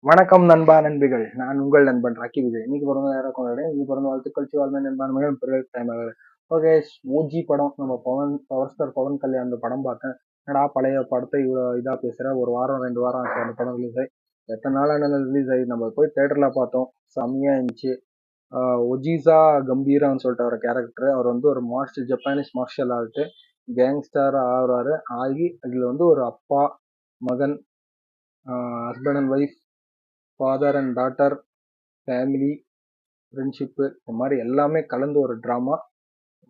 வணக்கம் நண்பா நண்பிகள். நான் உங்கள் நண்பன் ராக்கி விஜய். இன்னைக்கு பிறந்த நேரம் கொண்டாடுறேன். இன்னைக்கு பிறந்த வாழ்த்துக்கள் வாழ்ந்த நண்பன் பிறகு டைம் ஆகுது. ஓகே, ஓஜி படம் நம்ம பவர் ஸ்டார் பவன் கல்யாண் அந்த படம் பார்த்தேன். என்னடா பழைய படத்தை இவ்வளோ இதா பேசுற, ஒரு வாரம் 2 வாரம் ஆச்சு அந்த படம் ரிலீஸ் ஆகி. எத்தனை நாள் ரிலீஸ் ஆகி நம்ம போய் தேட்டர்ல பார்த்தோம். செம்மையா இருந்துச்சு. ஒஜிசா கம்பீரான்னு சொல்லிட்டு ஒரு கேரக்டர். அவர் வந்து ஒரு ஜப்பானீஸ் மார்ஷல் ஆர்ட் கேங்ஸ்டர் ஆகுறாரு. ஆகி இதுல வந்து ஒரு அப்பா மகன், husband and wife, father and daughter, family, friendship, இந்த மாதிரி எல்லாமே கலந்து ஒரு ட்ராமா.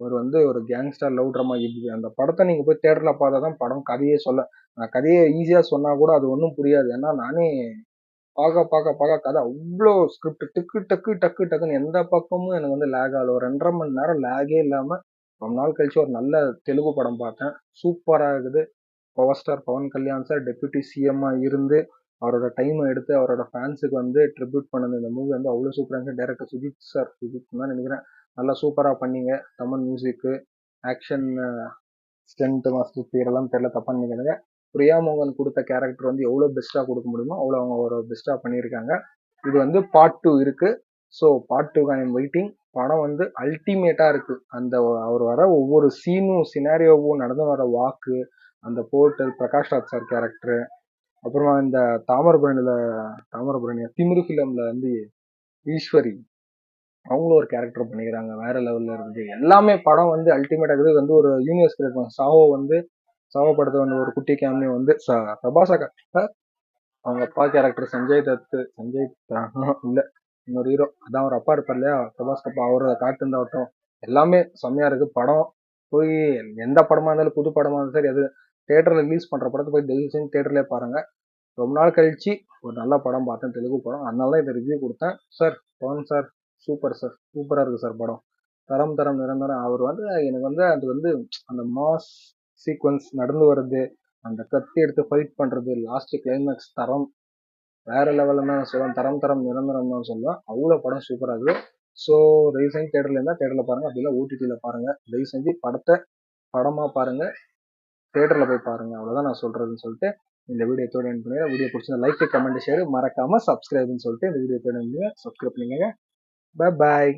ஒரு வந்து ஒரு கேங்ஸ்டர் லவ் ட்ராமா. இது அந்த படத்தை நீங்க போய் தேட்டரில் பார்த்தா தான் படம் கதையே சொல்ல. நான் கதையை ஈஸியா சொன்னா கூட அது ஒன்றும் புரியாது. ஏன்னா நானே பார்க்க கதை அவ்வளோ ஸ்கிரிப்ட் டக்கு டக்கு டக்கு டக்குன்னு எந்த பக்கமும் எனக்கு வந்து லேக் ஆகல. ஒரு 2.5 மணி நேரம் லேகே இல்லாம ரொம்ப நாள் கழிச்சு ஒரு நல்ல தெலுங்கு படம் பார்த்தேன். சூப்பரா இருக்குது. Power star Pawan Kalyan sir deputy சிஎம்மா இருந்து அவரோட டைமை எடுத்து அவரோட ஃபேன்ஸுக்கு வந்து ட்ரிபியூட் பண்ணது. இந்த மூவி வந்து அவ்வளோ சூப்பராக இருந்துச்சு. டேரக்டர் சுஜித் தான் நினைக்கிறேன். நல்லா சூப்பராக பண்ணீங்க. தமிழ் மியூசிக்கு, ஆக்ஷன், ஸ்டென்ட் மாஸ்டர் பேரெல்லாம் தெரியல, தப்பா நினைக்கிறேங்க. பிரியா மோகன் கொடுத்த கேரக்டர் வந்து எவ்வளோ பெஸ்ட்டாக கொடுக்க முடியுமோ அவ்வளோ அவங்க ஒரு பெஸ்ட்டாக பண்ணியிருக்காங்க. இது வந்து பார்ட் 2 இருக்கு. So part 2 I am waiting. படம் வந்து அல்டிமேட்டாக இருக்கு. அந்த அவர் வர ஒவ்வொரு சீனும் சினாரியோவும் நடந்து வர வாக்கு, அந்த portal, Prakash Raj sir character, அப்புறமா இந்த தாமிரபரணி திமிரு ஃபிலிம்ல வந்து ஈஸ்வரி அவங்களும் ஒரு கேரக்டர் பண்ணிக்கிறாங்க. வேற லெவல்ல இருக்குது. எல்லாமே படம் வந்து அல்டிமேட்டா இருக்குது. வந்து ஒரு யூனிவர்ஸ் கிரியேட் சாவோ படத்தை வந்து ஒரு குட்டி கேமியோ வந்து பிரபாசா அவங்க அப்பா கேரக்டர் சஞ்சய் இல்ல இன்னொரு ஹீரோ, அதான் அவர் அப்பா இருப்பார் இல்லையா, பிரபாஸ் அப்பா, அவரை காட்டுந்தாவட்டும் எல்லாமே செம்மையா இருக்கு. படம் போய் எந்த படமா இருந்தாலும் புது படமா இருந்தாலும் சரி, அது தேட்டர்ல ரிலீஸ் பண்ற படத்தை போய் தயவு செஞ்சு தேட்டர்லயே பாருங்க. ரொம்ப நாள் கழிச்சு ஒரு நல்ல படம் பார்த்தேன், தெலுங்கு படம். அதனால தான் இதை ரிவ்யூ கொடுத்தேன். Sir Pawan sir super sir, சூப்பரா இருக்கு சார் படம். தரம் நிரந்தரம். அவர் வந்து எனக்கு வந்து அது வந்து அந்த மாஸ் சீக்வன்ஸ் நடந்து வருது, அந்த கத்தி எடுத்து ஃபைட் பண்றது, லாஸ்ட் கிளைமேக்ஸ் தரம் வேற லெவல்ல தான் சொல்லுவேன். தரம் நிரந்தரம் தான் சொல்லுவேன். அவ்வளோ படம் சூப்பரா இருக்கு. ஸோ தயவு செஞ்சு தேட்டர்ல இருந்தா தேட்டர்ல பாருங்க, அப்படிலாம் ஓடிடியில பாருங்க. தயவு செஞ்சு படமா பாருங்க, தேட்டர்ல போய் பாருங்க. அவ்வளவுதான் நான் சொல்றதுன்னு சொல்லிட்டு இந்த வீடியோ தோட எண்ட் பண்ணுங்க. வீடியோ பிடிச்சா லைக், கமெண்ட், ஷேர், மறக்காம சப்ஸ்கிரைப்னு சொல்லிட்டு இந்த வீடியோ தோட எண்ட் சப்ஸ்கிரைப் பண்ணிக்கங்க. Bye bye.